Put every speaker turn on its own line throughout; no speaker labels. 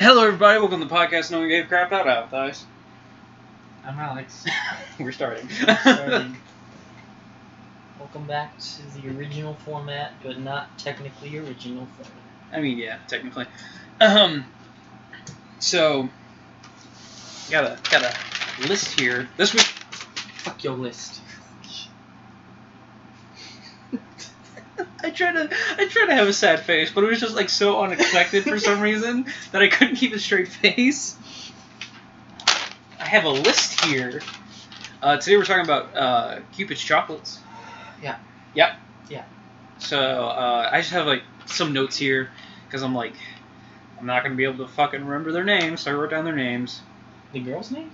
Hello, everybody. Welcome to the podcast. No one gave crap out, guys.
I'm Alex.
We're starting.
Welcome back to the original format, but not technically original format.
I mean, yeah, technically. So got a list here this week.
Fuck your list.
I tried to have a sad face, but it was just like so unexpected for some reason that I couldn't keep a straight face. I have a list here. Today we're talking about Cupid's chocolates.
Yeah.
Yep.
Yeah.
So I just have like some notes here because I'm like I'm not gonna be able to fucking remember their names, so I wrote down their names.
The girls' names?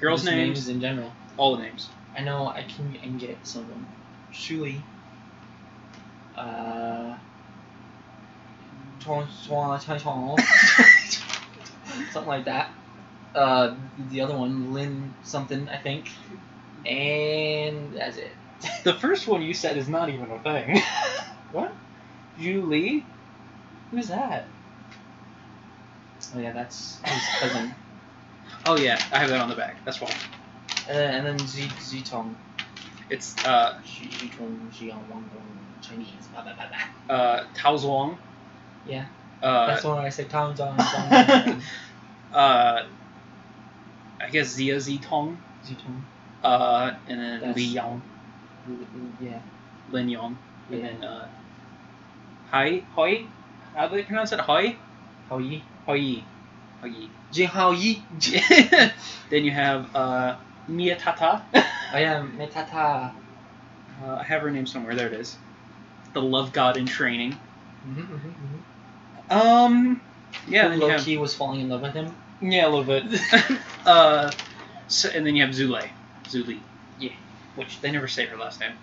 Girls' names
in general.
All the names.
I know I can get some of them. Shui. Something like that. The other one, Lin something, I think. And that's it.
The first one you said is not even a thing.
What?
Julie? Who's that?
Oh yeah, that's his cousin.
Oh yeah, I have that on the back. That's why.
And then Zitong.
It's
Zitong, Chinese. Blah, blah, blah, blah.
Tao Zhuang.
Yeah.
That's
when I say Tao Zhuang.
I guess Zia Zitong.
Zitong.
And then
That's-
Li Yang.
Yeah.
Lin Yang. And
Yeah.
then Hoi. How do they pronounce it? Hoi.
Hao Yi.
Hoi.
Jin Hao Yi.
Then you have Mia Tata.
I am Metata.
I have her name somewhere. There it is. The love god in training. Yeah. Then you
Low
have,
key was falling in love with him.
yeah, a little bit. So, and then you have Zule.
Yeah.
Which they never say her last name.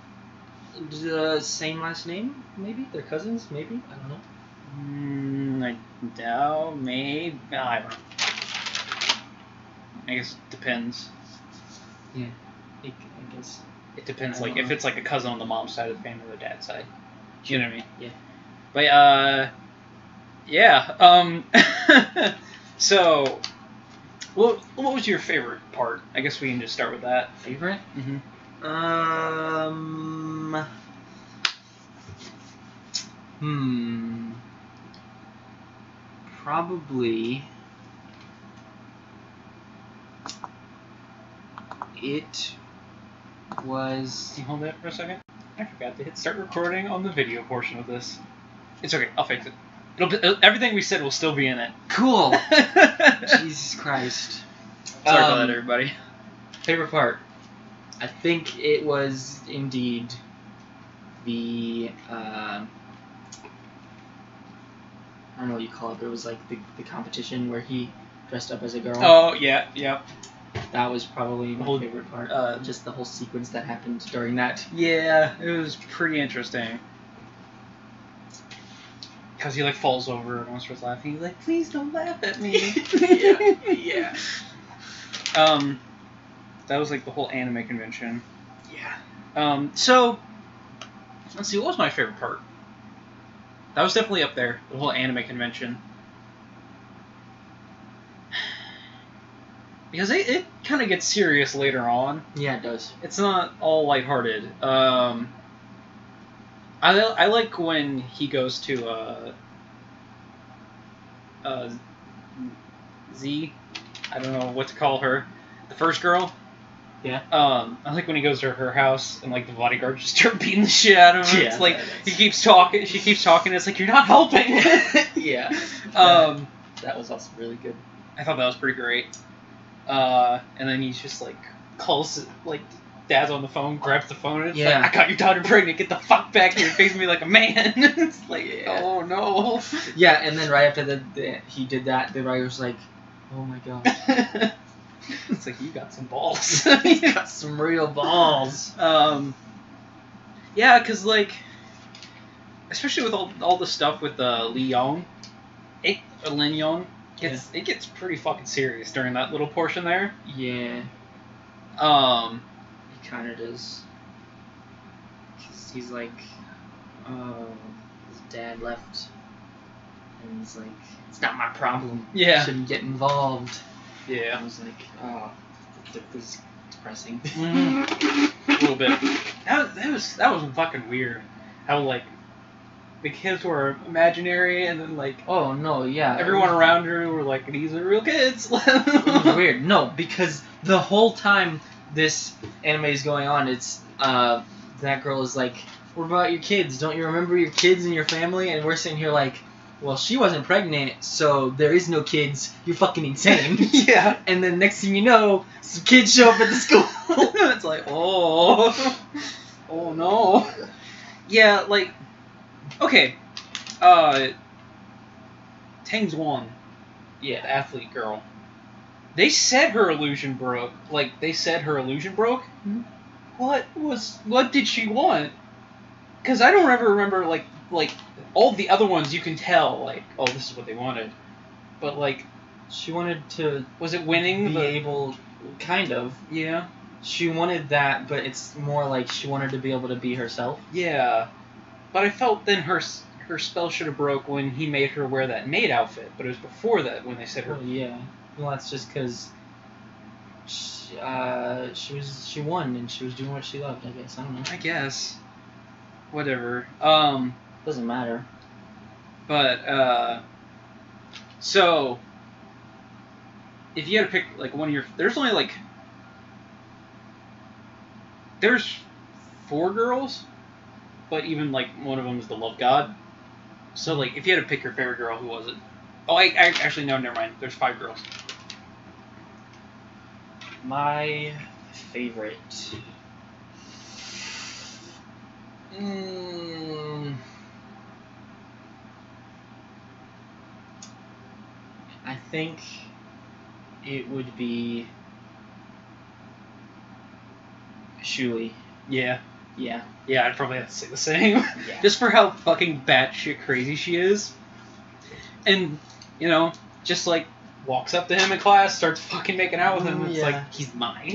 Same last name, maybe? They're cousins, maybe? I don't know.
I doubt. Maybe. I don't know. I guess it depends.
Yeah. I guess.
It depends.
I
Like
don't
if
know.
it's like a cousin on the mom's side of the family or the dad's side. You know what I mean?
Yeah.
But yeah. So, what was your favorite part? I guess we can just start with that.
Favorite?
Mm-hmm.
Probably it was.
Can you hold that for a second? I forgot to hit start recording on the video portion of this. It's okay. I'll fix it. Everything we said will still be in it.
Cool. Jesus Christ.
Sorry about that, everybody.
Favorite part? I think it was indeed the I don't know what you call it, but it was like the competition where he dressed up as a girl.
Oh yeah.
That was probably my
Whole-
favorite part. Just the whole sequence that happened during that.
Yeah, it was pretty interesting. Because he like falls over and everyone starts laughing. He's like, "Please don't laugh at me."
Yeah.
That was like the whole anime convention.
Yeah.
So let's see, what was my favorite part? That was definitely up there. The whole anime convention. Because it kind of gets serious later on.
Yeah, it does.
It's not all lighthearted. I like when he goes to Z. I don't know what to call her. The first girl.
Yeah.
I like when he goes to her house and like the bodyguard just start beating the shit out of him.
Yeah,
It's like
that's-
he keeps talking. She keeps talking. It's like you're not helping.
Yeah. That was also really good.
I thought that was pretty great. And then he's just like calls like dad's on the phone, grabs the phone, and it's
Yeah.
like, I got your daughter pregnant. Get the fuck back here and face me like a man. It's like,
Yeah.
oh no.
Yeah, and then right after he did that, the writer was like, "Oh my god,
It's like you got some balls.
he's got some real balls."
Yeah, because like, especially with all the stuff with Li Yong, Lin Yong, it gets pretty fucking serious during that little portion there.
Yeah. He kind of does. 'Cause he's like, his dad left And he's like, it's not my problem.
Yeah.
I shouldn't get involved.
Yeah.
I was like, oh, this is depressing.
A little bit. That was fucking weird. How like the kids were imaginary, and then like
Oh no, yeah.
everyone around her were like, these are real kids.
It was weird. No, because the whole time this anime is going on, it's that girl is like, what about your kids? Don't you remember your kids and your family? And we're sitting here like, well, she wasn't pregnant, so there is no kids. You're fucking insane.
Yeah.
And then next thing you know, some kids show up at the school.
It's like, oh no. Yeah, like, okay, Tingkwong,
Yeah.
the athlete girl. They said her illusion broke. Like, they said her illusion broke.
Mhm.
What did she want? Because I don't ever remember like all the other ones. You can tell like, oh, this is what they wanted. But like,
She wanted to
was it winning?
be able, kind of.
Yeah.
She wanted that, but it's more like she wanted to be able to be herself.
Yeah. But I felt then her spell should have broke when he made her wear that maid outfit. But it was before that when they said her.
Well, yeah. Well, that's just because she won and she was doing what she loved. I guess I don't know.
I guess. Whatever.
Doesn't matter.
But so if you had to pick like one of your, there's only like there's 4 girls, but even like one of them is the love god. So like if you had to pick your favorite girl, who was it? Oh, I actually no, never mind. There's 5 girls.
My favorite. I think it would be Shuli.
Yeah.
Yeah.
Yeah, I'd probably have to say the same.
Yeah.
Just for how fucking batshit crazy she is. And, you know, just like walks up to him in class, starts fucking making out with him. It's
Yeah.
like, he's mine.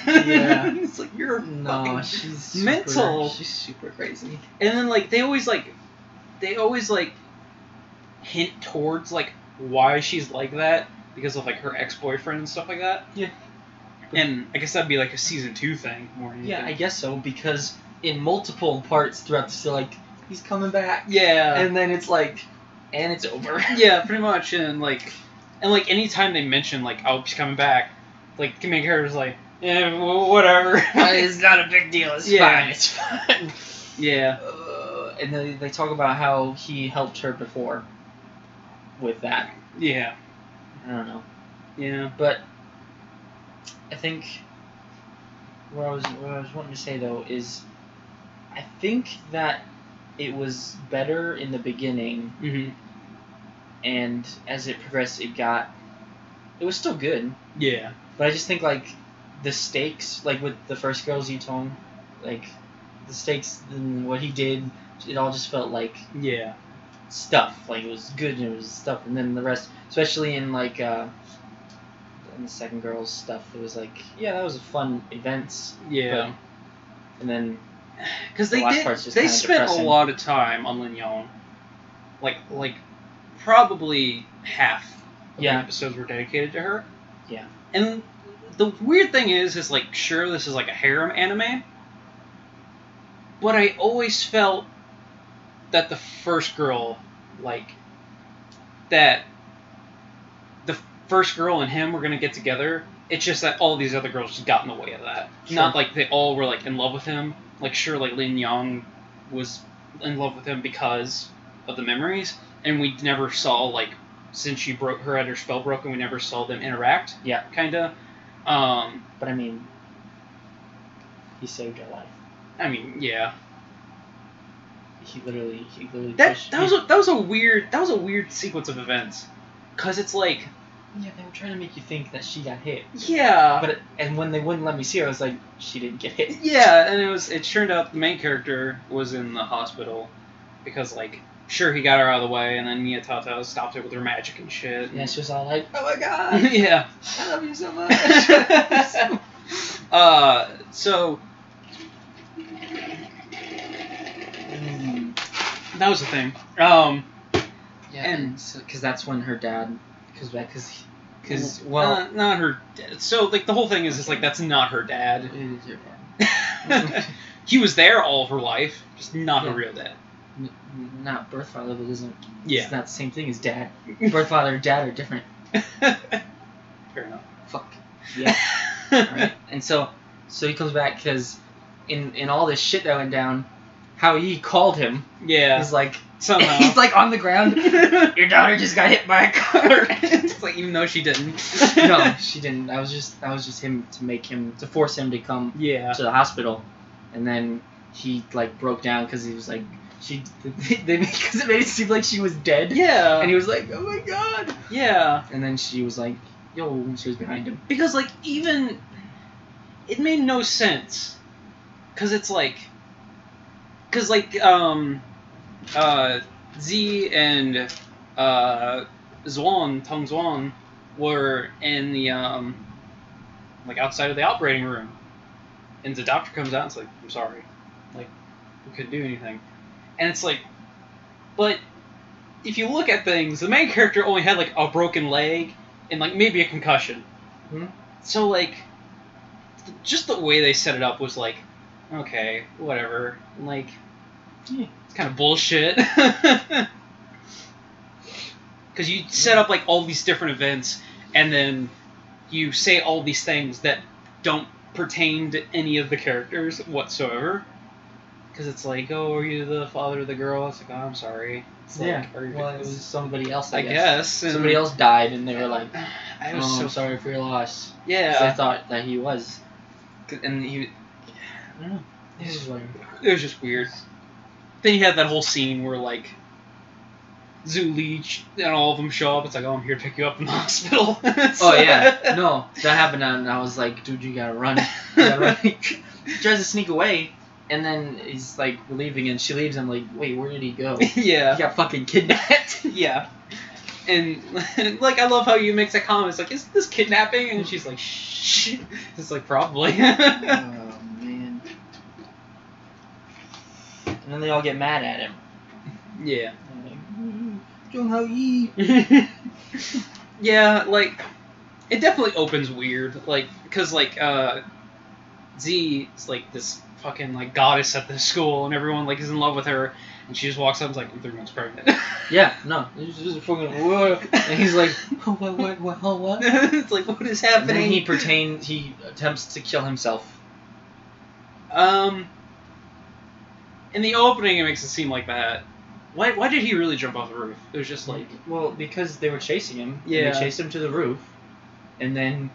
Yeah.
It's like, you're
No,
fucking
she's
mental.
She's super crazy.
And then like they always hint towards like why she's like that because of like her ex-boyfriend and stuff like that.
Yeah.
And I guess that'd be like a season 2 thing more than
Yeah,
anything.
I guess so, because in multiple parts throughout the show, like, he's coming back.
Yeah.
And then it's like, and it's over.
Yeah, pretty much. And like anytime they mention like, oh, she's coming back, like the main character's like, yeah, well, whatever.
It's not a big deal. It's fine. It's fine.
Yeah.
And then they talk about how he helped her before with that.
Yeah.
I don't know.
Yeah.
But I think what I was wanting to say though is I think that it was better in the beginning,
Mhm.
and as it progressed, it was still good.
Yeah.
But I just think like the stakes, like with the first girl's Yutong, like the stakes and what he did, it all just felt like
Yeah.
stuff. Like it was good and it was stuff, and then the rest, especially in like in the second girl's stuff, it was like, yeah, that was a fun events.
Yeah.
And then
Because
the
they
last
did.
part's just
They
kinda
spent
depressing.
a lot of time on Lin Yong. Like probably half of
Yeah.
the episodes were dedicated to her.
Yeah.
And the weird thing is like, sure, this is like a harem anime, but I always felt that the first girl, like, that the first girl and him were gonna get together. It's just that all these other girls just got in the way of that.
Sure.
Not like they all were like in love with him. Like, sure, like Lin Yong was in love with him because of the memories, and we never saw, like, since she broke her, had her spell broken, we never saw them interact.
Yeah.
Kinda.
But I mean, he saved her life.
I mean, yeah.
He literally
That
pushed-
that was a weird sequence of events, cause it's like,
Yeah, they were trying to make you think that she got hit.
yeah,
And when they wouldn't let me see her, I was like, she didn't get hit.
yeah, and it turned out the main character was in the hospital, because like, sure, he got her out of the way, and then Mia Tata stopped it with her magic and shit.
Yeah, she was all like, oh my god,
Yeah.
I love you so much.
So that was the thing.
Yeah,
and
because that's when her dad comes back. Because
not her dad. So like the whole thing is like that's not her dad.
It is your dad.
He was there all of her life, just not her real dad.
Not birth father, but isn't.
Yeah.
It's not the same thing as dad. Birth father and dad are different.
Fair enough.
Fuck. Yeah. Alright. And so he comes back because in all this shit that went down, how he called him.
Yeah.
He's like
somehow.
He's like on the ground. Your daughter just got hit by a car.
It's like even though she didn't.
No, she didn't. That was just him to force him to come to the hospital, and then he like broke down because he was like because it made it seem like she was dead.
Yeah.
And he was like, oh my god.
Yeah.
And then she was like, yo, and she was behind him.
Because like even it made no sense. Cause it's like Z and Tong Zwan were in the like outside of the operating room, and the doctor comes out and it's like, I'm sorry, like we couldn't do anything, and it's like, but if you look at things, the main character only had like a broken leg and like maybe a concussion, so like just the way they set it up was like, okay, whatever, like. Yeah. It's kind of bullshit. Because you set up like all these different events, and then you say all these things that don't pertain to any of the characters whatsoever. Because it's like, oh, are you the father of the girl? It's like, oh, I'm sorry. It's
yeah.
Like,
well, it was somebody else.
I guess.
Somebody else died, and they were like,
I was
so sorry for your loss.
Yeah.
Because I thought that he was.
And he.
I don't know.
It was just weird. Then you have that whole scene where, like, Zhu Leech and all of them show up. It's like, oh, I'm here to pick you up from the hospital.
Oh, yeah. No, that happened, and I was like, dude, you gotta run. He tries to sneak away, and then he's, like, leaving, and she leaves. I'm like, wait, where did he go?
Yeah.
He got fucking kidnapped.
Yeah. And, like, I love how you make that comment. It's like, is this kidnapping? And she's like, shh. It's like, probably.
And then they all get mad at him.
Yeah.
Like,
yeah, like, it definitely opens weird. Like, because, like, Z is, like, this fucking, like, goddess at the school, and everyone, like, is in love with her, and she just walks up and is like, I'm 3 months pregnant.
Yeah, no. It's just fucking, whoa. And he's like, what?
It's like, what is happening?
And then he attempts to kill himself.
In the opening, it makes it seem like that. Why did he really jump off the roof? It was just like...
Well, because they were chasing him.
Yeah.
And they chased him to the roof. And then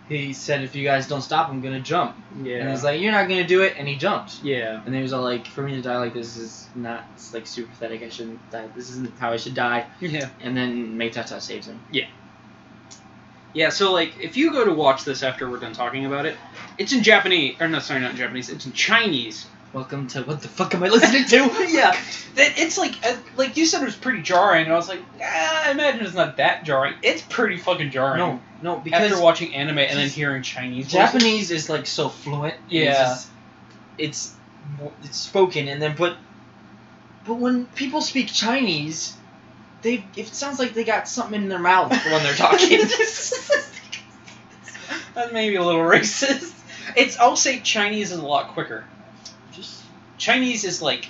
he said, if you guys don't stop, I'm going to jump.
Yeah.
And he's like, you're not going to do it. And he jumped.
Yeah.
And he was all like, for me to die like this is not, it's like super pathetic. I shouldn't die. This isn't how I should die.
Yeah.
And then Meitata saves him.
Yeah. Yeah, so, like, if you go to watch this after we're done talking about it, it's in Japanese. Or, no, sorry, not in Japanese. It's in Chinese.
Welcome to What the Fuck Am I Listening To?
Yeah. It's like you said, it was pretty jarring, and I was like, I imagine it's not that jarring. It's pretty fucking jarring.
No, because...
After watching anime and then hearing Chinese
Japanese is, like, so fluent.
Yeah.
It's spoken, and then, but when people speak Chinese, it sounds like they got something in their mouth when they're talking.
That may be a little racist. I'll say Chinese is a lot quicker. Chinese is, like,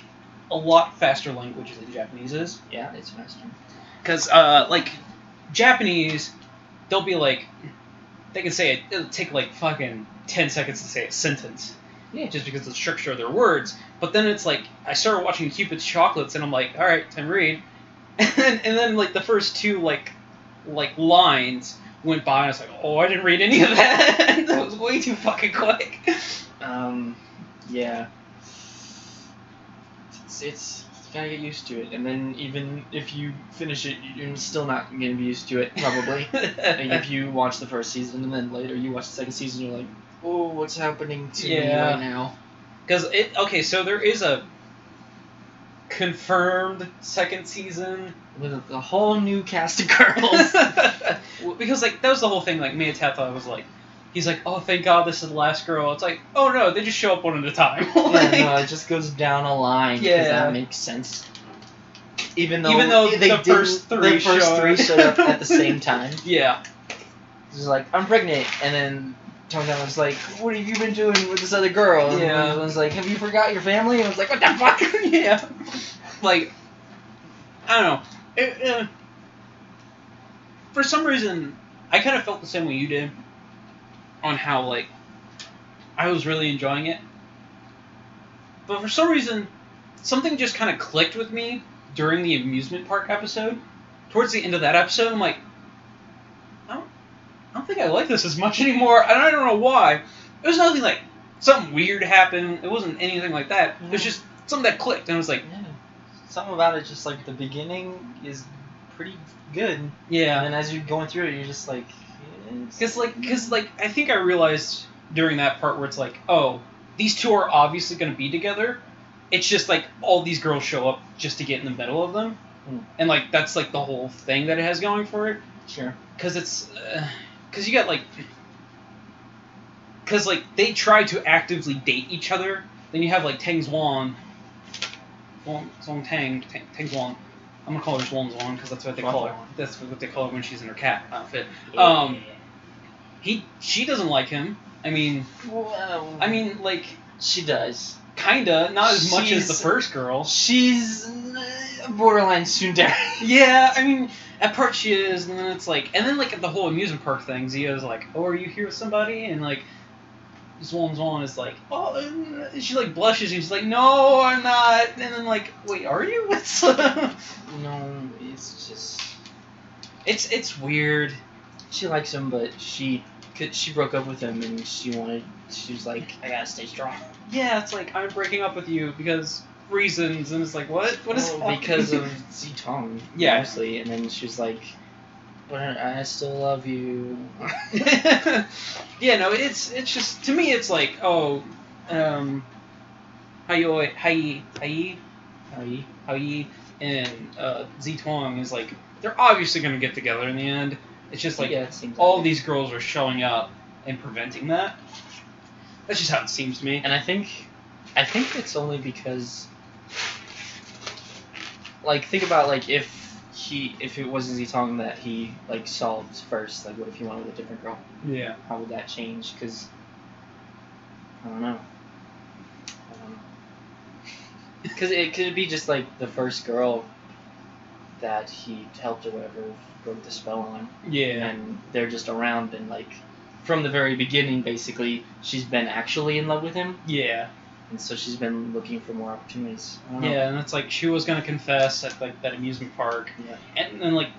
a lot faster language than Japanese is.
Yeah, it's faster.
Because, like, Japanese, they'll be like, they can say it'll take, like, fucking 10 seconds to say a sentence.
Yeah.
Just because of the structure of their words. But then it's like, I started watching Cupid's Chocolates, and I'm like, alright, time to read. And then, like, the first two, like lines went by, and I was like, oh, I didn't read any of that. That was way too fucking quick.
Yeah. It's you gotta get used to it, and then even if you finish it, you're still not gonna be used to it, probably. Like if you watch the first season, and then later you watch the second season, you're like, oh, what's happening to me right now?
Because so there is a confirmed second season
with a whole new cast of girls.
Because, like, that was the whole thing, like, Meitata was like, he's like, oh, thank God this is the last girl. It's like, oh no, they just show up one at a time.
Yeah, no, it just goes down a line, because that makes sense. Even
Even though
they
the
didn't,
first three
the first
showed
three
up.
showed up at the same time.
Yeah.
It was like, I'm pregnant, and then Tong Tong was like, what have you been doing with this other girl? And
Yeah.
one was like, have you forgot your family? And I was like, what the fuck?
Yeah. Like, I don't know. For some reason, I kind of felt the same way you did on how, like, I was really enjoying it. But for some reason, something just kind of clicked with me during the amusement park episode. Towards the end of that episode, I'm like, I don't think I like this as much anymore, and I don't know why. It was nothing like something weird happened. It wasn't anything like that. It was just something that clicked, and I was like,
Yeah. Something about it, just like the beginning is pretty good.
yeah.
And then as you're going through it, you're just like,
Because I think I realized during that part where it's like, oh, these two are obviously going to be together. It's just like all these girls show up just to get in the middle of them. And like that's like the whole thing that it has going for it.
Sure.
Because it's, because you got like, because like they try to actively date each other. Then you have like Tingkwong, Tingkwong. I'm gonna call her Zwan because that's what they call her. That's what they call her when she's in her cat outfit.
Yeah.
She doesn't like him. I mean, like
she does.
Kinda, not as much as the first girl.
She's borderline tsundere.
Yeah, I mean, at part she is, and then it's like, and then like at the whole amusement park thing, Zia's like, oh, are you here with somebody? And like, Zwan is like, oh, and she like blushes, and she's like, no, I'm not. And then like, wait, are you? What's
No, it's just,
it's weird.
She likes him, but she broke up with him, and she was like, I gotta stay strong.
Yeah, it's like, I'm breaking up with you because reasons, and it's like, what? What is that?
Because of Zitong,
yeah,
mostly, and then she's like, but I still love you.
Yeah, no, it's just, to me, it's like, oh, Hai and Zitong is like, they're obviously gonna get together in the end. It's just like,
yeah, it seems
all
like
these girls are showing up and preventing that. That's just how it seems to me.
And I think it's only because, like, think about, like, if it wasn't Zitong that he, like, solved first, like, what if he went with a different girl?
Yeah.
How would that change? Because, I don't know. Because it could be just, like, the first girl that he helped or whatever broke the spell on.
Yeah.
And they're just around, and, like, from the very beginning, basically, she's been actually in love with him.
Yeah.
And so she's been looking for more opportunities. I don't know.
Yeah, and it's like, she was gonna confess at, like, that amusement park.
Yeah.
And then, like,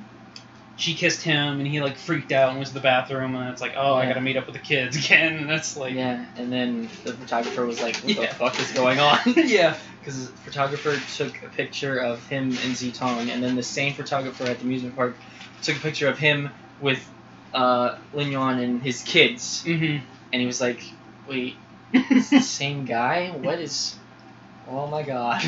she kissed him, and he, like, freaked out and went to the bathroom, and it's like, oh, I gotta meet up with the kids again, and that's like...
Yeah, and then the photographer was like, what the fuck is going on?
Yeah.
Because the photographer took a picture of him and Zitong, and then the same photographer at the amusement park took a picture of him with Lin Yuan and his kids.
Mm-hmm.
And he was like, wait, it's the same guy? What is... Oh my god.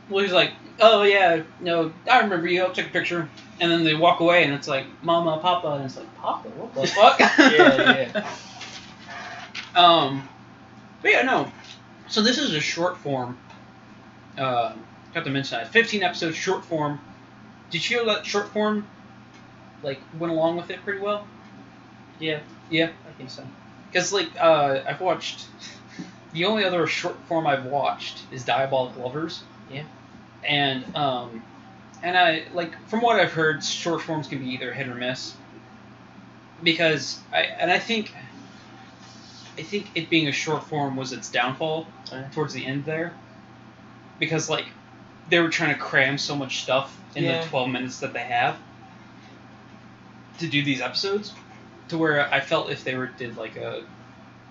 Well, he's like, oh yeah, no, I remember you, I'll take a picture. And then they walk away, and it's like, Mama, Papa, and it's like, Papa, what the fuck?
Yeah.
But yeah, no. So this is a short form. Got to mention that 15 episodes, short form. Did you feel that short form, like, went along with it pretty well?
Yeah.
Yeah,
I think so.
because like I've watched. The only other short form I've watched is Diabolic Lovers.
Yeah.
And I, like, from what I've heard, short forms can be either hit or miss. Because I think it being a short form was its downfall towards the end there. Because, like, they were trying to cram so much stuff in the 12 minutes that they have to do these episodes, to where I felt if they did like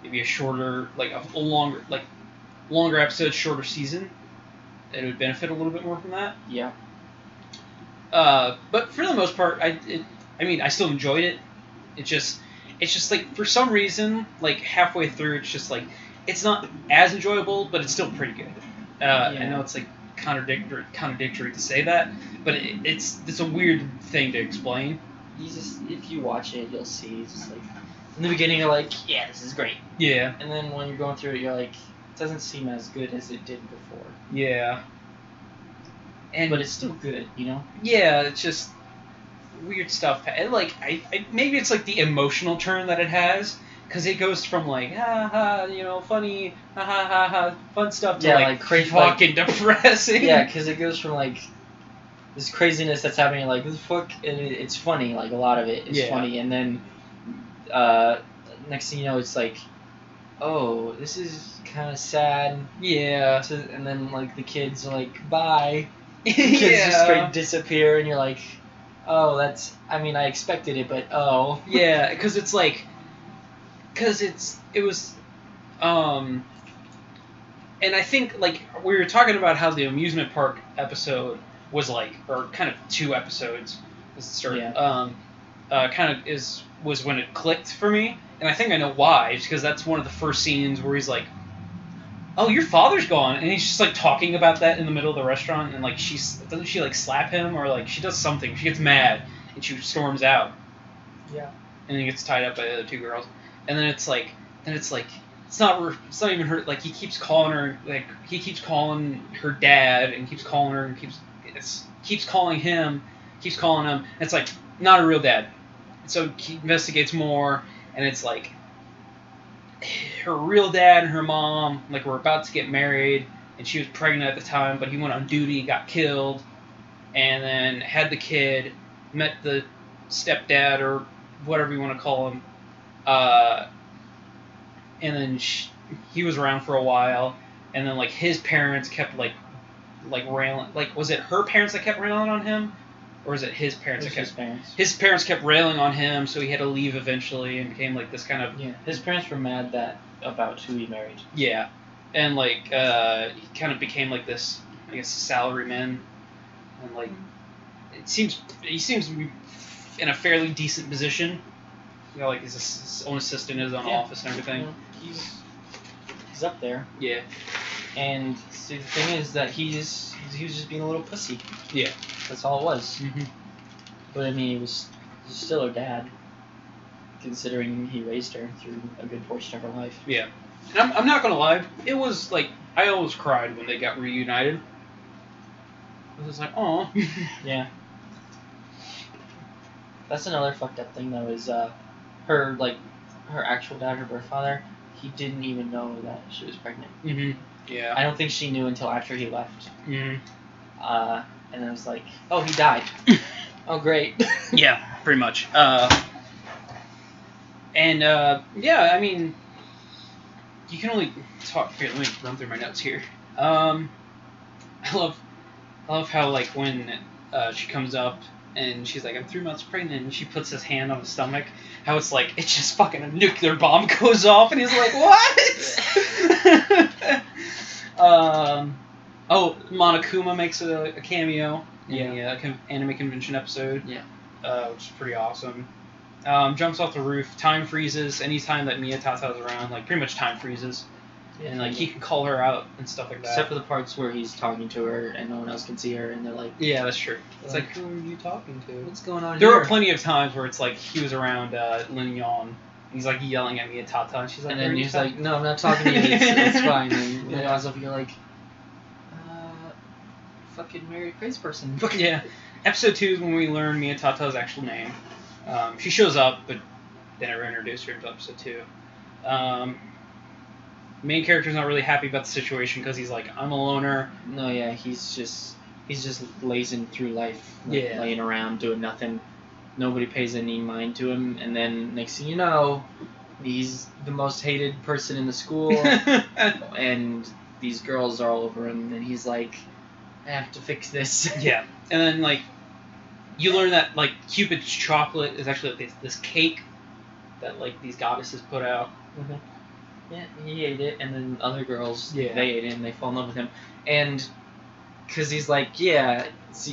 maybe a shorter, like a longer episode, shorter season, it would benefit a little bit more from that.
Yeah.
But for the most part, I still enjoyed it. It's just like, for some reason, like, halfway through, it's just like, it's not as enjoyable, but it's still pretty good. I know it's like contradictory to say that, but it's a weird thing to explain.
If you watch it, you'll see. It's just like, in the beginning, you're like, yeah, this is great.
Yeah.
And then when you're going through it, you're like, it doesn't seem as good as it did before.
Yeah.
but it's still good, you know.
Yeah, it's just weird stuff. And like, maybe it's like the emotional turn that it has, because it goes from like ha ha, you know, funny, ha ha ha ha, fun stuff to like
crazy,
fucking depressing.
Yeah, because it goes from like this craziness that's happening, like this fuck, and it's funny, like a lot of it is funny, and then next thing you know, it's like, oh, this is kind of sad.
Yeah.
And then like the kids are like, bye. The kids just straight disappear, and you're like, oh, that's. I mean, I expected it, but oh.
Yeah, because it's like, it was, and I think like we were talking about how the amusement park episode was like, or kind of 2 episodes.
Yeah.
Kind of was when it clicked for me, and I think I know why. Because that's one of the first scenes where he's like, "Oh, your father's gone," and he's just like talking about that in the middle of the restaurant, and like doesn't she like slap him, or like she does something? She gets mad and she storms out.
Yeah.
And then gets tied up by the other 2 girls, and then it's like it's not even her. Like he keeps calling her, like he keeps calling her dad, and keeps calling her, and keeps calling him. It's like not a real dad. So he investigates more, and it's like her real dad and her mom like were about to get married, and she was pregnant at the time, but he went on duty, got killed, and then had the kid, met the stepdad or whatever you want to call him, and then he was around for a while, and then like his parents kept like railing, like was it her parents that kept railing on him? Or is it his parents? His parents kept railing on him, so he had to leave eventually, and became like this kind of.
Yeah, his parents were mad about who he married.
Yeah, and like he kind of became like this, I guess, salaryman, and like he seems to be in a fairly decent position. You know, like his own assistant is on office and everything.
Yeah, he's up there.
Yeah.
And see, the thing is that he was just being a little pussy.
Yeah.
That's all it was.
Mm-hmm.
But I mean, he was still her dad, considering he raised her through a good portion of her life.
Yeah. And I'm not gonna lie, it was like I almost cried when they got reunited. I was like, oh.
Yeah. That's another fucked up thing though, is her actual dad, her birth father, he didn't even know that she was pregnant.
Mm-hmm. Yeah.
I don't think she knew until after he left.
Mm-hmm.
And I was like, oh, he died. Oh, great.
Yeah, pretty much. Yeah, I mean, you can only talk. Here, let me run through my notes here. I love how like when she comes up and she's like, I'm 3 months pregnant, and she puts his hand on his stomach. How it's like it's just fucking a nuclear bomb goes off, and he's like, what? Oh, Monokuma makes a cameo in the anime convention episode.
Yeah.
Which is pretty awesome. Jumps off the roof. Time freezes. Anytime that Miyatata is around, like pretty much time freezes. Yeah, and like he can call her out and stuff like that.
Except for the parts where he's talking to her and no one else can see her, and they're like,
yeah, that's true. It's like, who are you talking to?
What's going on
there
here?
were plenty of times where it's like he was around Lin Yon. He's like yelling at Miyatata, and she's like,
and then he's like, no, I'm not talking to you. It's fine. And then also you're like, fucking married crazy person.
Yeah. Episode 2 is when we learn Miyatata's actual name. She shows up, but they never introduce her until episode 2. Main character's not really happy about the situation because he's like, I'm a loner.
No, yeah, he's just lazing through life, laying around doing nothing. Nobody pays any mind to him, and then next thing you know, he's the most hated person in the school, and these girls are all over him, and he's like, I have to fix this.
Yeah, and then like you learn that like Cupid's chocolate is actually like this cake that like these goddesses put out.
Mm-hmm. Yeah, he ate it, and then other girls, they ate it, and they fall in love with him. And because he's like,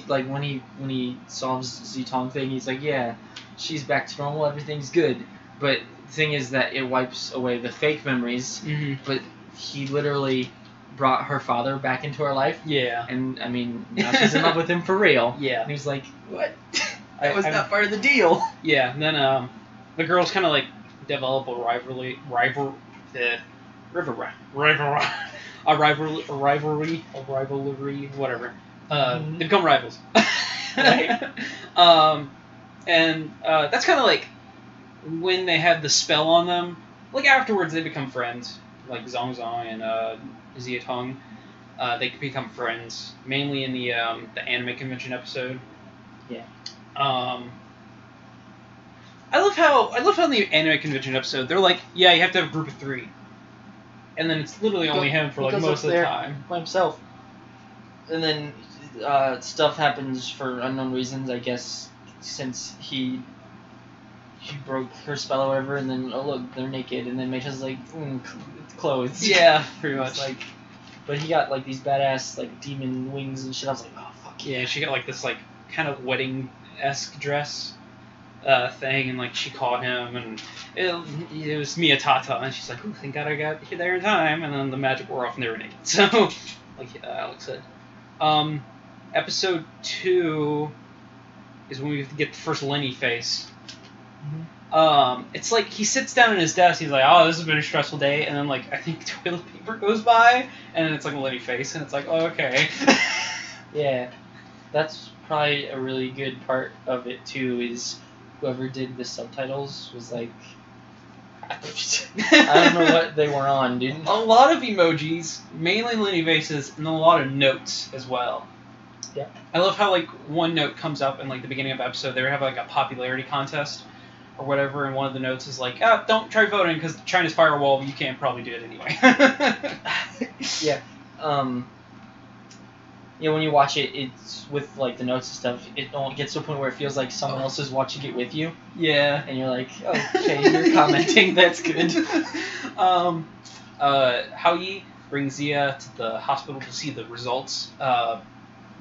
like when he solves Zitong thing, he's like, yeah, she's back to normal, everything's good. But the thing is that it wipes away the fake memories. Mm-hmm. But he literally brought her father back into her life. Yeah. And I mean, now she's in love with him for real. Yeah. And he's like, what? That was not part of the deal.
Yeah. And then the girls kind of like develop a rivalry, whatever. They become rivals.
Right.
And that's kind of like when they have the spell on them. Like afterwards, they become friends. Like Zong Zong and Zia Tong, they become friends mainly in the anime convention episode.
Yeah.
I love how in the anime convention episode they're like, yeah, you have to have a group of 3, and then it's literally only him for like most of the time
by himself. And then stuff happens for unknown reasons, I guess, since she broke her spell or whatever. And then look, they're naked, and then Meicha's like, clothes.
Yeah, pretty much.
It's like, but he got like these badass like demon wings and shit. I was like, oh fuck
yeah. She got like this like kind of wedding-esque dress thing, and like she caught him, and it was Mia Tata, and she's like, "Ooh, thank God I got there in time," and then the magic wore off and they were naked. So, like Alex said, episode 2 is when we get the first Lenny face. It's like he sits down at his desk, he's like, "Oh, this has been a stressful day," and then like I think toilet paper goes by, and then it's like a Lenny face, and it's like, "Oh, okay."
Yeah, that's probably a really good part of it too. Is whoever did the subtitles was like, I don't know what they were on, dude.
A lot of emojis, mainly Lenny faces, and a lot of notes as well.
Yeah.
I love how like one note comes up in like the beginning of the episode. They have like a popularity contest or whatever, and one of the notes is like, don't try voting because China's firewall, but you can't probably do it anyway.
Yeah. Yeah, when you watch it, it's with like the notes and stuff. It gets to a point where it feels like someone else is watching it with you,
Yeah.
and you're like, okay, you're commenting. That's good.
Hao Yi brings Zia to the hospital to see the results.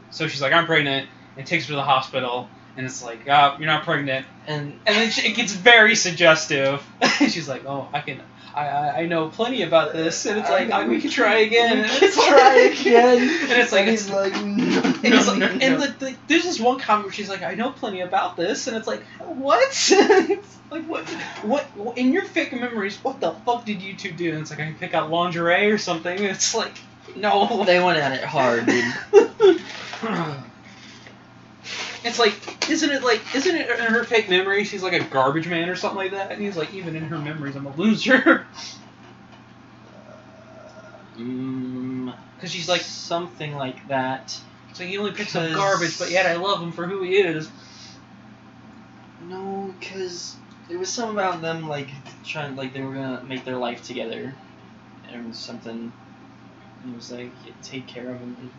So she's like, I'm pregnant, and takes her to the hospital, and it's like, you're not pregnant.
And
then it gets very suggestive. She's like, oh, I know plenty about this, and it's like, we can try again.
And it's
like,
he's like,
no. There's this one comment where she's like, I know plenty about this, and it's like, what? It's like, what? In your fake memories, what the fuck did you two do? And it's like, I can pick out lingerie or something. And it's like, no.
They went at it hard, dude.
It's like, isn't it in her fake memory she's like a garbage man or something like that? And he's like, even in her memories, I'm a loser. Because she's like
something like that.
So he only picks up garbage, but yet I love him for who he is.
No, because it was something about them like trying, like they were gonna make their life together, and something. It was like take care of him.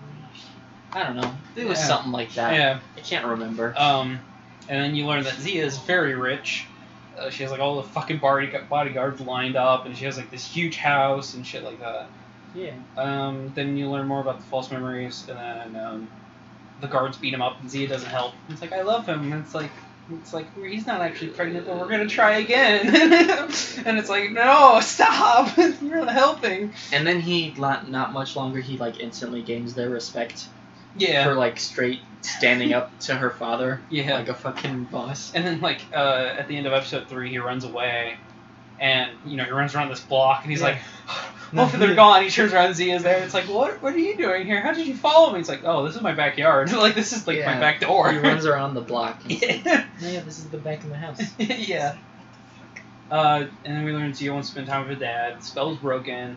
I don't know. It was something like that.
Yeah.
I can't remember.
And then you learn that Zia is very rich. She has like all the fucking bodyguards lined up, and she has like this huge house and shit like that.
Yeah.
Then you learn more about the false memories, and then the guards beat him up, and Zia doesn't help. It's like, I love him. And it's like he's not actually pregnant, but we're gonna try again. And it's like, no, stop! You're not helping.
And then he not much longer. He like instantly gains their respect.
Yeah.
For like straight standing up to her father.
Yeah.
Like a fucking boss.
And then like at the end of episode 3, he runs away, and he runs around this block, and he's like, hopefully they're gone. He turns around, and Zia's there. It's like, what are you doing here? How did you follow me? It's like, oh, this is my backyard. Like this is like my back door.
He runs around the block.
Yeah.
Yeah, this is the back of the house.
Yeah. And then we learn Zia wants to spend time with her dad. The spell's broken.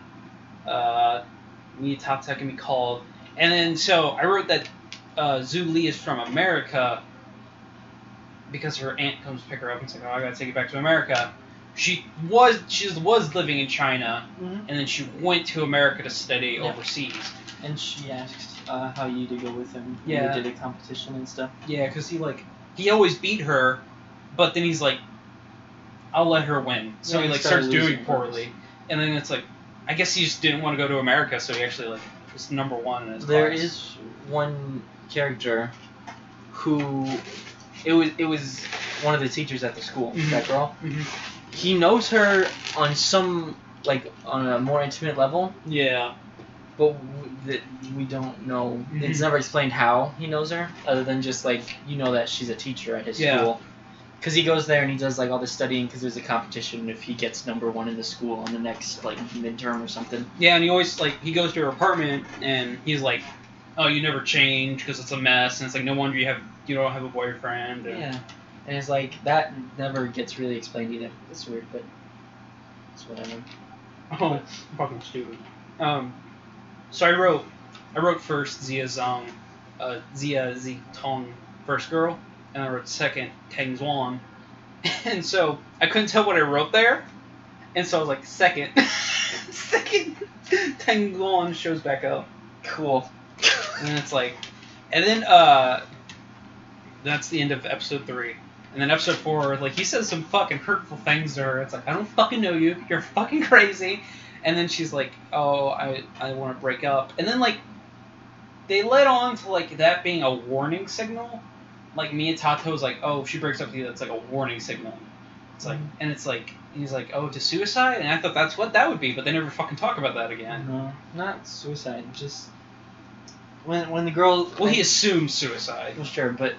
Miyatata can be called. And then, so, I wrote that Zhu Li is from America because her aunt comes to pick her up and says, oh, I gotta take you back to America. She was living in China, and then she went to America to study overseas.
And she asked Hao Yi to go with him.
Yeah.
They did a competition and stuff.
Yeah, because he always beat her, but then he's like, I'll let her win. So he starts doing poorly. And then it's like, I guess he just didn't want to go to America, so he actually was number 1 in his class.
There is one character who it was one of the teachers at the school. That girl. Mm-hmm. He knows her on some on a more intimate level.
Yeah.
But we don't know. Mm-hmm. It's never explained how he knows her, other than just that she's a teacher at his school. Because he goes there and he does all this studying because there's a competition if he gets number 1 in the school on the next midterm or something.
Yeah, and he always he goes to her apartment and he's like, oh, you never change because it's a mess, and it's like no wonder you don't have a boyfriend. And,
yeah, and it's like that never gets really explained either. It's weird, but it's whatever.
Oh, fucking stupid. So I wrote first Zia Z Tong, first girl, and I wrote second Tingkwong, and so I couldn't tell what I wrote there, and so I was like second, second Tingkwong shows back up,
Cool.
and then it's like, and then that's the end of episode 3. And then episode 4, like, he says some fucking hurtful things to her. It's like, I don't fucking know you. You're fucking crazy. And then she's like, oh, I want to break up. And then, like, they led on to, like, that being a warning signal. Like, Miyatato's like, oh, if she breaks up with you, that's, like, a warning signal. It's like, and it's like, he's like, oh, to suicide? And I thought that's what that would be, but they never fucking talk about that again.
No, not suicide. Just when the girl.
Well, he assumes suicide.
Well, sure, but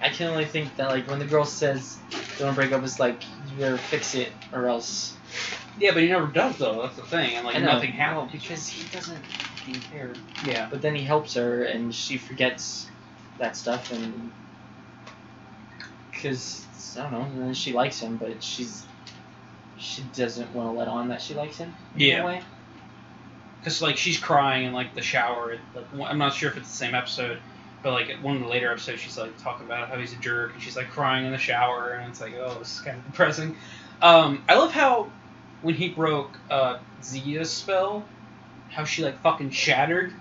I can only think that, like, when the girl says don't break up, it's like, you better fix it or else.
Yeah, but he never does, though. That's the thing. And, like, nothing happens.
No, because he doesn't care.
Yeah.
But then he helps her, and she forgets that stuff, and because I don't know, and then she likes him, but she doesn't want to let on that she likes him. In a way.
Because, like, she's crying in, like, the shower. Like, I'm not sure if it's the same episode, but, like, one of the later episodes, she's, like, talking about how he's a jerk, and she's, like, crying in the shower, and it's like, oh, this is kind of depressing. I love how, when he broke Zia's spell, how she, like, fucking shattered,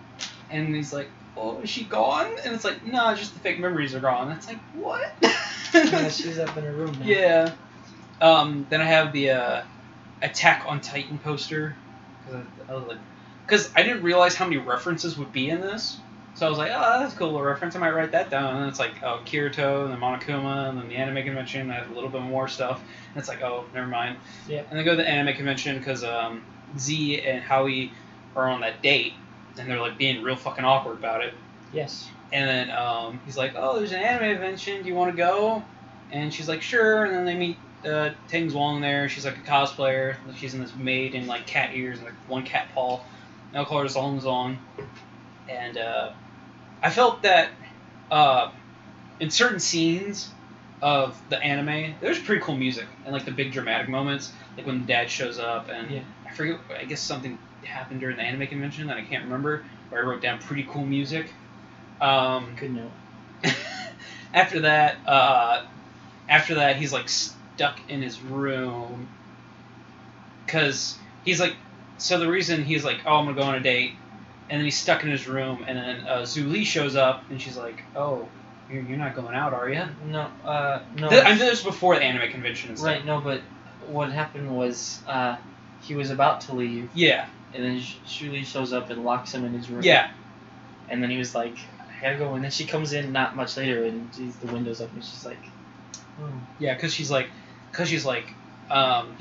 and he's like, oh, is she gone? And it's like, no, just the fake memories are gone. It's like, what?
Yeah, she's up in her room now.
Yeah. Then I have the Attack on Titan poster, because I didn't realize how many references would be in this. So I was like, oh, that's a cool little reference. I might write that down. And then it's like, oh, Kirito, and then Monokuma, and then the anime convention. I had a little bit more stuff. And it's like, oh, never mind.
Yeah.
And then go to the anime convention because Z and Howie are on that date, and they're like being real fucking awkward about it.
Yes.
And then he's like, oh, there's an anime convention. Do you want to go? And she's like, sure. And then they meet Tingkwong there. She's like a cosplayer. She's in this maid and like cat ears and like one cat paw. And I'll call her Zong Zong. And I felt that in certain scenes of the anime, there's pretty cool music and like the big dramatic moments, like when the dad shows up and I forget. I guess something happened during the anime convention that I can't remember. Where I wrote down pretty cool music.
Good note.
After that, he's like stuck in his room because he's like. So the reason he's like, oh, I'm gonna go on a date, and then he's stuck in his room, and then Zhu Li shows up, and she's like, oh, you're not going out, are you?
No, no.
I know this was before the anime convention and stuff.
Right, no, but what happened was he was about to leave.
Yeah.
And then Zhu Li shows up and locks him in his room.
Yeah.
And then he was like, I gotta go. And then she comes in not much later, and the window's up, and she's like, oh.
Yeah, because he's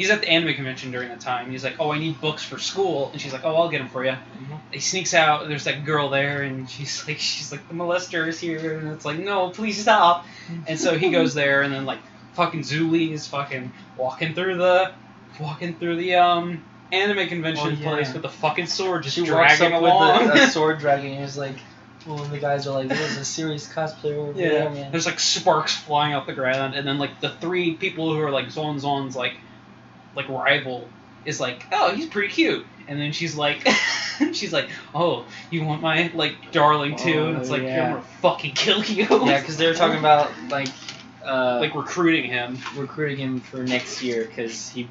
at the anime convention during that time. He's like, oh, I need books for school, and she's like, oh, I'll get them for you. Mm-hmm. He sneaks out, and there's that girl there, and she's like, the molester is here, and it's like, no, please stop. And so he goes there, and then like fucking Zhu Li is fucking walking through the anime convention place with the fucking sword just dragging along.
With a sword dragging. He was like, well, and the guys are like, there's a serious cosplayer over there, man.
There's like sparks flying off the ground, and then like the 3 people who are like Zon's like rival is like, oh, he's pretty cute, and then she's like, oh, you want my like darling too, and it's like, I'm gonna fucking kill you.
Yeah, because they were talking about like
recruiting him
for next year because he.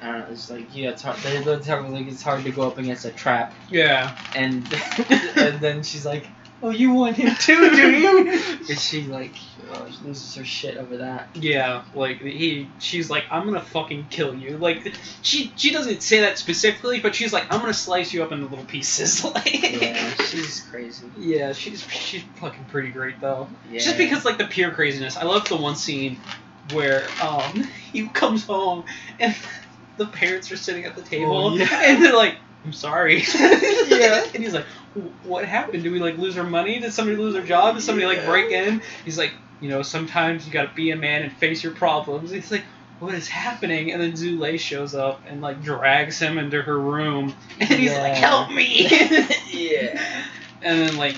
I don't know. It's like it's hard. They're talking like it's hard to go up against a trap. Yeah. And and then she's like, "Oh, you want him too, do you?" And she like she loses her shit over that.
Yeah. Like she's like, "I'm gonna fucking kill you." Like she doesn't say that specifically, but she's like, "I'm gonna slice you up into little pieces." Like.
Yeah. She's crazy.
Yeah. She's fucking pretty great though. Yeah. Just because like the pure craziness. I love the one scene where he comes home and. The parents are sitting at the table, and they're like, "I'm sorry." Yeah. And he's like, "What happened? Did we like lose our money? Did somebody lose their job? Did somebody like break in?" He's like, sometimes you gotta be a man and face your problems. And he's like, "What is happening?" And then Zhu Li shows up and like drags him into her room, and he's like, "Help me!"
Yeah.
And then like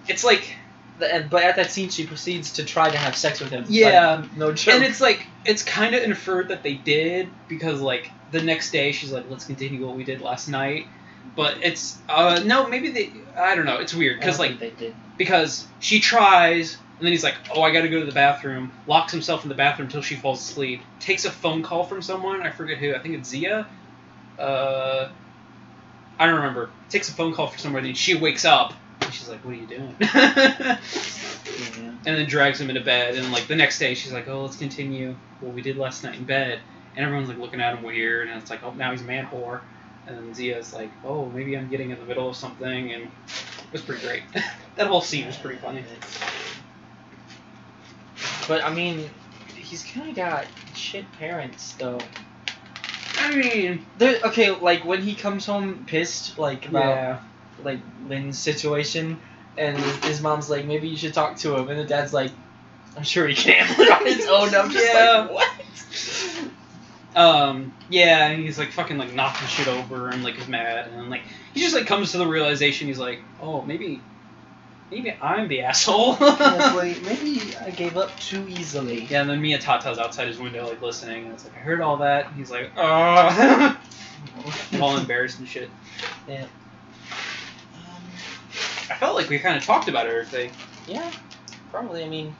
it's like.
But at that scene, she proceeds to try to have sex with him.
Yeah,
like, no joke.
And it's like it's kind of inferred that they did because like the next day she's like, let's continue what we did last night. But it's no, maybe they. I don't know. It's weird because like
they did.
Because she tries and then he's like, oh, I gotta go to the bathroom. Locks himself in the bathroom until she falls asleep. Takes a phone call from someone. I forget who. I think it's Zia. I don't remember. Takes a phone call from somebody. And she wakes up. And she's like, what are you doing?
Yeah.
And then drags him into bed. And like the next day, she's like, oh, let's continue what we did last night in bed. And everyone's like looking at him weird. And it's like, oh, now he's a man whore. And then Zia's like, oh, maybe I'm getting in the middle of something. And it was pretty great. That whole scene was pretty funny.
But I mean, he's kind of got shit parents though.
I mean,
okay, like when he comes home pissed, like about like Lynn's situation, and his mom's like, maybe you should talk to him, and the dad's like, I'm sure he can handle it on his own. I'm just like, what?
Yeah, and he's like fucking like knocking shit over and like is mad, and like he just like comes to the realization he's like, oh, maybe I'm the asshole.
Like, maybe I gave up too easily.
Yeah, and then Mia Tata's outside his window like listening, and it's like, I heard all that. And he's like, oh, all embarrassed and shit.
Yeah.
I felt like we kind of talked about everything.
Yeah, probably. I mean,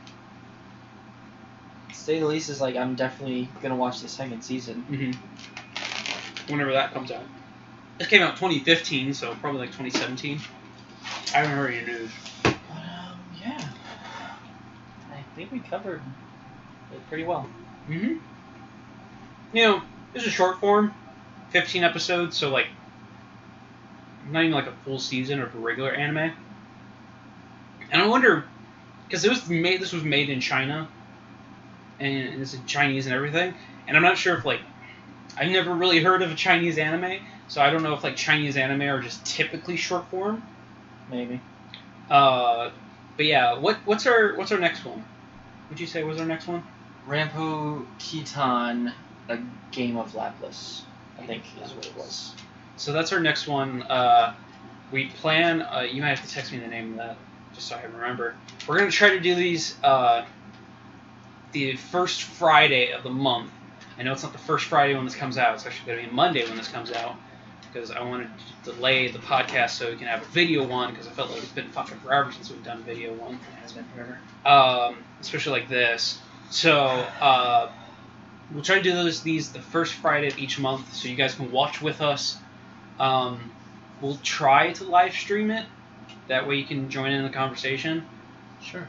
to say the least, is like I'm definitely gonna watch the second season.
Mm-hmm. Whenever that comes out. This came out 2015, so probably like 2017. I haven't heard any news.
Yeah. I think we covered it pretty well.
Mm-hmm. You know, this is a short form, 15 episodes, so like not even like a full season of a regular anime. And I wonder, because this was made in China, and it's in Chinese and everything, and I'm not sure if like I've never really heard of a Chinese anime, so I don't know if like Chinese anime are just typically short form.
Maybe.
But yeah, what's our next one? What'd you say was our next one?
Rampo Kitan, A Game of Lapace, I think is what it was.
So that's our next one. We plan. You might have to text me the name of that, just so I can remember. We're gonna try to do these the first Friday of the month. I know it's not the first Friday when this comes out. It's actually gonna be Monday when this comes out, because I wanted to delay the podcast so we can have a video one, because I felt like it's been fucking forever since we've done video one.
It has been forever.
Especially like this. So we'll try to do these the first Friday of each month, so you guys can watch with us. We'll try to live stream it. That way you can join in the conversation.
Sure.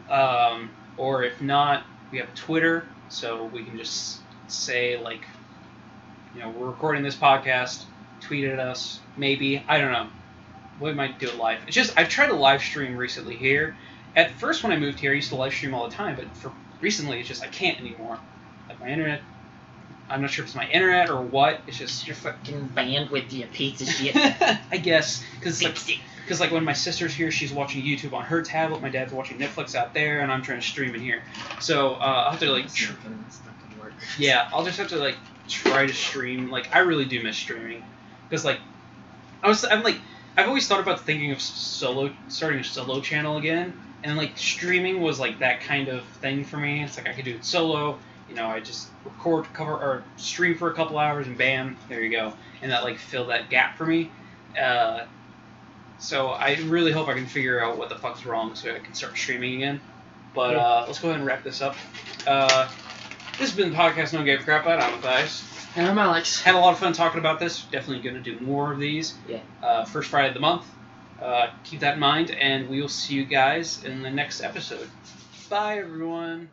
Or if not, we have Twitter, so we can just say like, you know, we're recording this podcast. Tweet at us, maybe. I don't know. We might do it live. It's just I've tried to live stream recently here. At first, when I moved here, I used to live stream all the time, but for recently, it's just I can't anymore. Like my internet. I'm not sure if it's my internet or what. It's just
your fucking bandwidth, you piece of shit.
I guess because like when my sister's here, she's watching YouTube on her tablet. My dad's watching Netflix out there, and I'm trying to stream in here. So I'll have to like. Yeah, I'll just have to like try to stream. Like I really do miss streaming, because like I've always thought about thinking of starting a solo channel again, and like streaming was like that kind of thing for me. It's like I could do it solo. You know, I just stream for a couple hours and bam, there you go. And that like filled that gap for me. So I really hope I can figure out what the fuck's wrong so I can start streaming again. But let's go ahead and wrap this up. This has been the podcast No Gave a Crap About. I'm Matthias.
And I'm Alex.
Had a lot of fun talking about this. Definitely going to do more of these.
Yeah.
First Friday of the month. Keep that in mind, and we will see you guys in the next episode. Bye, everyone.